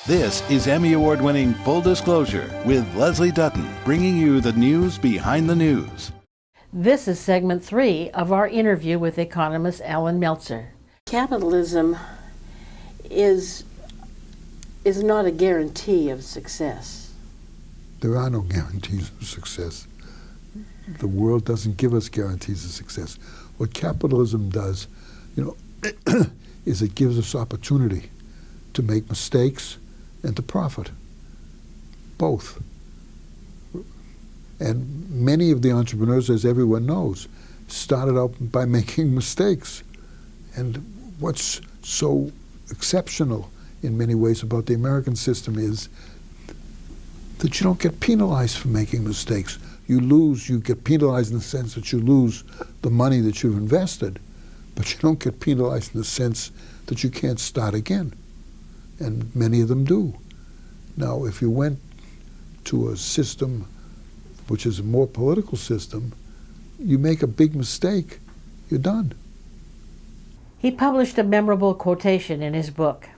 This is Emmy Award-winning Full Disclosure with Leslie Dutton, bringing you the news behind the news. This is segment 3 of our interview with economist Alan Meltzer. Capitalism is not a guarantee of success. There are no guarantees of success. The world doesn't give us guarantees of success. What capitalism does, is it gives us opportunity to make mistakes and to profit. Both. And many of the entrepreneurs, as everyone knows, started out by making mistakes. And what's so exceptional in many ways about the American system is that you don't get penalized for making mistakes. You get penalized in the sense that you lose the money that you've invested, but you don't get penalized in the sense that you can't start again. And many of them do. Now, if you went to a system which is a more political system, you make a big mistake, you're done. He published a memorable quotation in his book.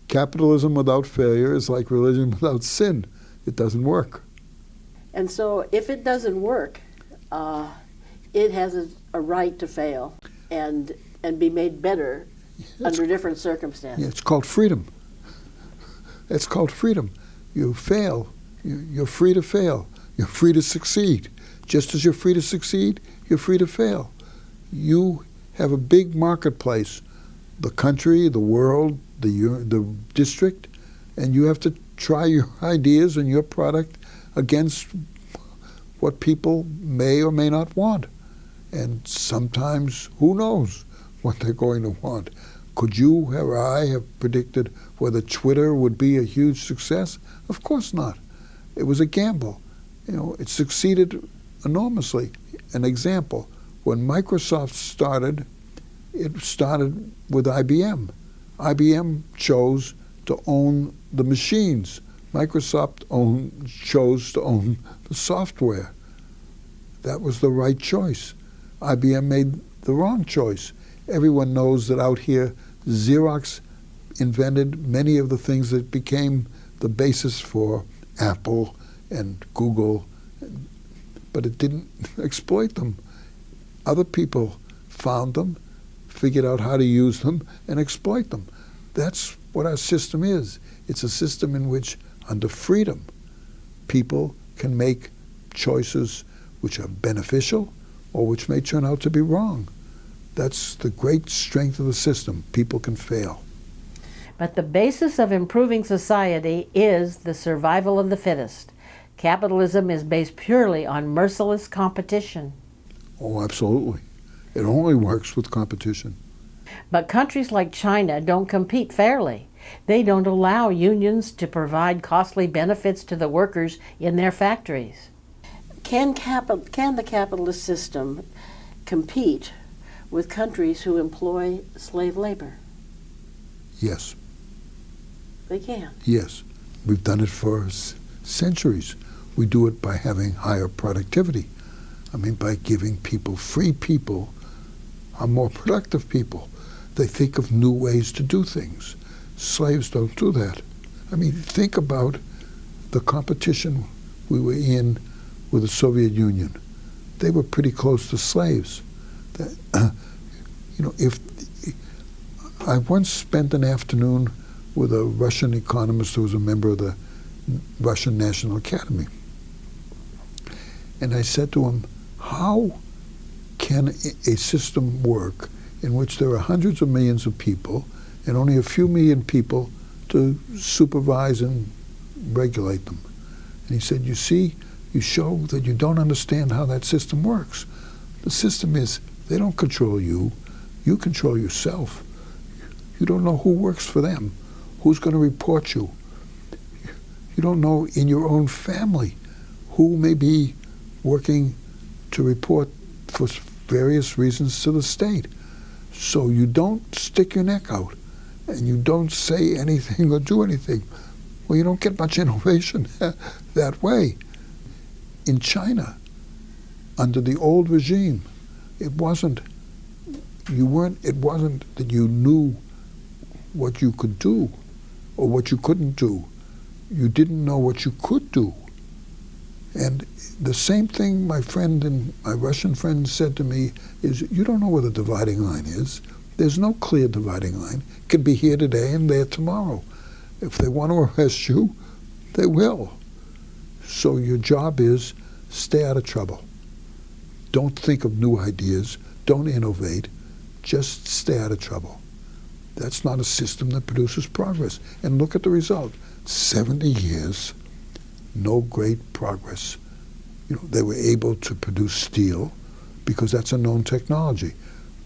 Capitalism without failure is like religion without sin. It doesn't work. And so if it doesn't work, it has a right to fail and be made better under different circumstances. Yeah, it's called freedom. It's called freedom. You fail, you're free to fail. You're free to succeed. Just as you're free to succeed, you're free to fail. You have a big marketplace, the country, the world, the district, and you have to try your ideas and your product against what people may or may not want. And sometimes, who knows what they're going to want. Could you or I have predicted whether Twitter would be a huge success? Of course not. It was a gamble. It succeeded enormously. An example, when Microsoft started, it started with IBM. IBM chose to own the machines. Microsoft chose to own the software. That was the right choice. IBM made the wrong choice. Everyone knows that out here, Xerox invented many of the things that became the basis for Apple and Google, but it didn't exploit them. Other people found them, figured out how to use them, and exploit them. That's what our system is. It's a system in which, under freedom, people can make choices which are beneficial or which may turn out to be wrong. That's the great strength of the system. People can fail. But the basis of improving society is the survival of the fittest. Capitalism is based purely on merciless competition. Oh, absolutely. It only works with competition. But countries like China don't compete fairly. They don't allow unions to provide costly benefits to the workers in their factories. Can the capitalist system compete with countries who employ slave labor? Yes. They can? Yes. We've done it for centuries. We do it by having higher productivity. By giving free people are more productive people. They think of new ways to do things. Slaves don't do that. Think about the competition we were in with the Soviet Union. They were pretty close to slaves. If I once spent an afternoon with a Russian economist who was a member of the Russian National Academy. And I said to him, how can a system work in which there are hundreds of millions of people and only a few million people to supervise and regulate them? And he said, you see, you show that you don't understand how that system works. The system is, they don't control you, you control yourself. You don't know who works for them, who's going to report you. You don't know in your own family who may be working to report for various reasons to the state. So you don't stick your neck out and you don't say anything or do anything. Well, you don't get much innovation that way. In China, under the old regime, it wasn't that you knew what you could do or what you couldn't do. You didn't know what you could do. And the same thing my friend and my Russian friend said to me is, you don't know where the dividing line is. There's no clear dividing line. It could be here today and there tomorrow. If they want to arrest you, they will. So your job is stay out of trouble. Don't think of new ideas. Don't innovate. Just stay out of trouble. That's not a system that produces progress. And look at the result. 70 years, no great progress. They were able to produce steel because that's a known technology.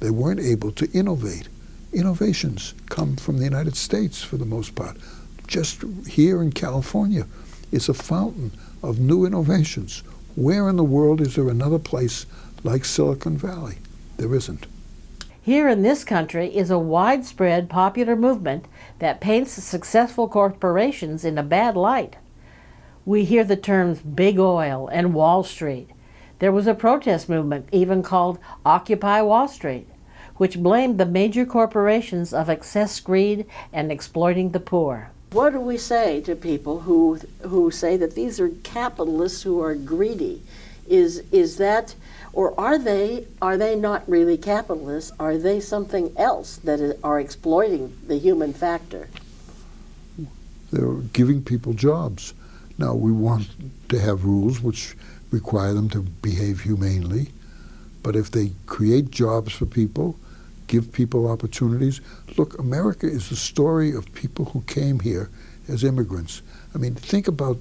They weren't able to innovate. Innovations come from the United States for the most part. Just here in California is a fountain of new innovations. Where in the world is there another place like Silicon Valley? There isn't. Here in this country is a widespread popular movement that paints successful corporations in a bad light. We hear the terms big oil and Wall Street. There was a protest movement even called Occupy Wall Street, which blamed the major corporations of excess greed and exploiting the poor. What do we say to people who say that these are capitalists who are greedy? Is that, or are they not really capitalists? Are they something else that are exploiting the human factor? They're giving people jobs. Now, we want to have rules which require them to behave humanely, but if they create jobs for people, give people opportunities. Look, America is the story of people who came here as immigrants. I mean, think about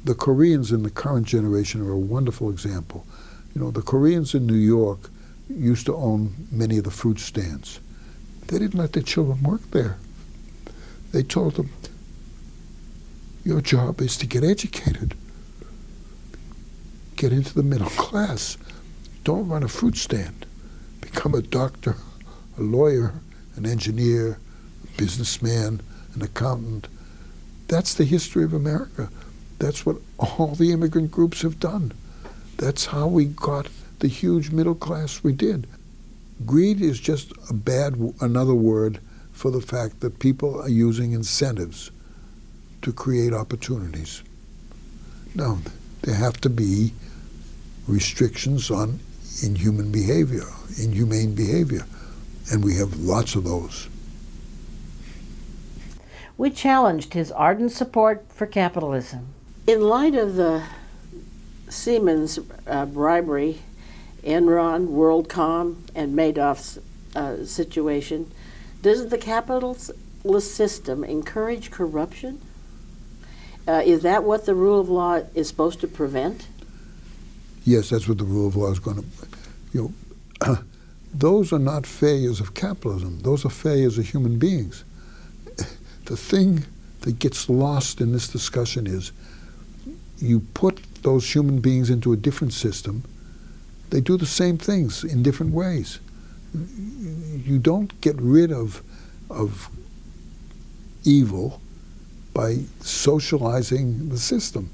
the Koreans in the current generation are a wonderful example. The Koreans in New York used to own many of the fruit stands. They didn't let their children work there. They told them, your job is to get educated. Get into the middle class. Don't run a fruit stand. Become a doctor, a lawyer, an engineer, a businessman, an accountant. That's the history of America. That's what all the immigrant groups have done. That's how we got the huge middle class we did. Greed is just another word for the fact that people are using incentives to create opportunities. Now, there have to be restrictions on inhumane behavior, and we have lots of those. We challenged his ardent support for capitalism. In light of the Siemens bribery, Enron, WorldCom, and Madoff's situation, doesn't the capitalist system encourage corruption? Is that what the rule of law is supposed to prevent? Yes, that's what the rule of law is going to. Those are not failures of capitalism. Those are failures of human beings. The thing that gets lost in this discussion is you put those human beings into a different system, they do the same things in different ways. You don't get rid of evil by socializing the system.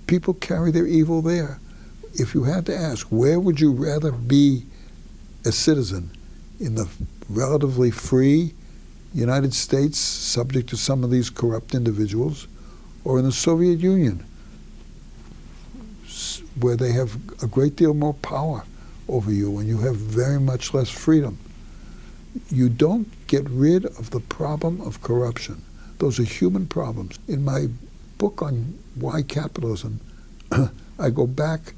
People carry their evil there. If you had to ask, where would you rather be a citizen? In the relatively free United States, subject to some of these corrupt individuals, or in the Soviet Union, where they have a great deal more power over you and you have very much less freedom? You don't get rid of the problem of corruption. Those are human problems. In my book on why capitalism, I go back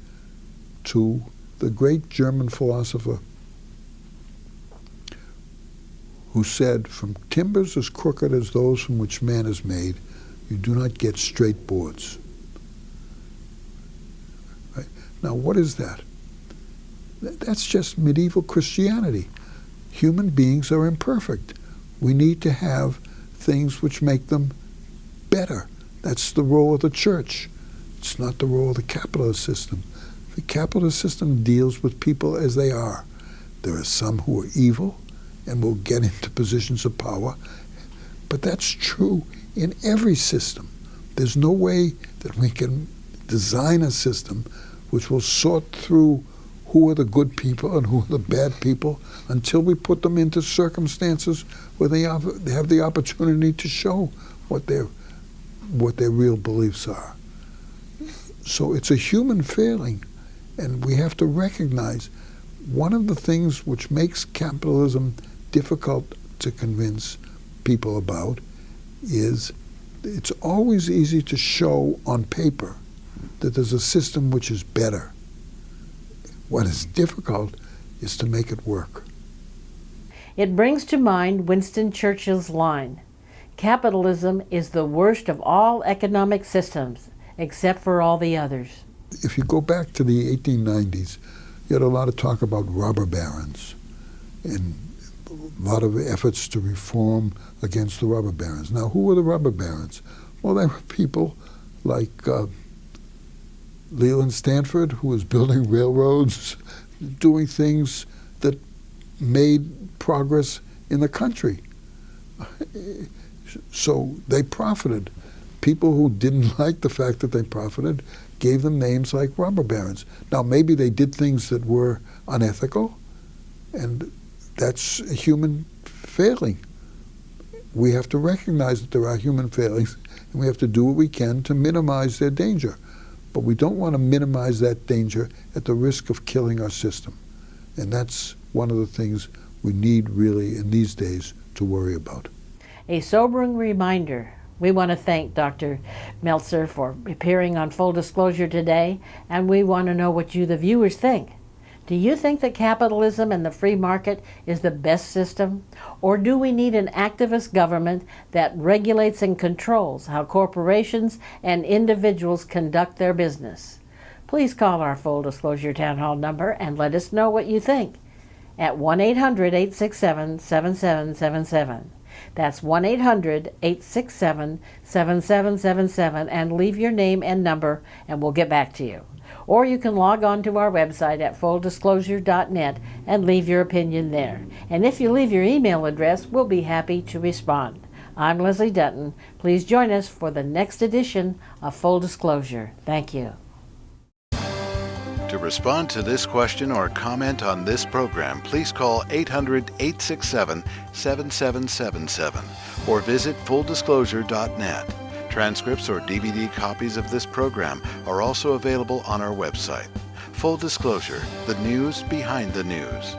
to the great German philosopher who said, from timbers as crooked as those from which man is made, you do not get straight boards. Right? Now, what is that? That's just medieval Christianity. Human beings are imperfect. We need to have things which make them better. That's the role of the church. It's not the role of the capitalist system. The capitalist system deals with people as they are. There are some who are evil and will get into positions of power, but that's true in every system. There's no way that we can design a system which will sort through who are the good people and who are the bad people until we put them into circumstances where they have the opportunity to show what their real beliefs are. So it's a human failing, and we have to recognize one of the things which makes capitalism difficult to convince people about is it's always easy to show on paper that there's a system which is better. What is difficult is to make it work. It brings to mind Winston Churchill's line, "Capitalism is the worst of all economic systems, except for all the others." If you go back to the 1890s, you had a lot of talk about robber barons and a lot of efforts to reform against the robber barons. Now, who were the robber barons? Well, they were people like Leland Stanford, who was building railroads, doing things that made progress in the country. So they profited. People who didn't like the fact that they profited gave them names like robber barons. Now, maybe they did things that were unethical, and that's a human failing. We have to recognize that there are human failings, and we have to do what we can to minimize their danger. But we don't want to minimize that danger at the risk of killing our system. And that's one of the things we need really in these days to worry about. A sobering reminder. We want to thank Dr. Meltzer for appearing on Full Disclosure today, and we want to know what you, the viewers, think. Do you think that capitalism and the free market is the best system? Or do we need an activist government that regulates and controls how corporations and individuals conduct their business? Please call our Full Disclosure Town Hall number and let us know what you think at 1-800-867-7777. That's 1-800-867-7777, and leave your name and number and we'll get back to you. Or you can log on to our website at fulldisclosure.net and leave your opinion there. And if you leave your email address, we'll be happy to respond. I'm Leslie Dutton. Please join us for the next edition of Full Disclosure. Thank you. To respond to this question or comment on this program, please call 800-867-7777 or visit fulldisclosure.net. Transcripts or DVD copies of this program are also available on our website. Full Disclosure, the news behind the news.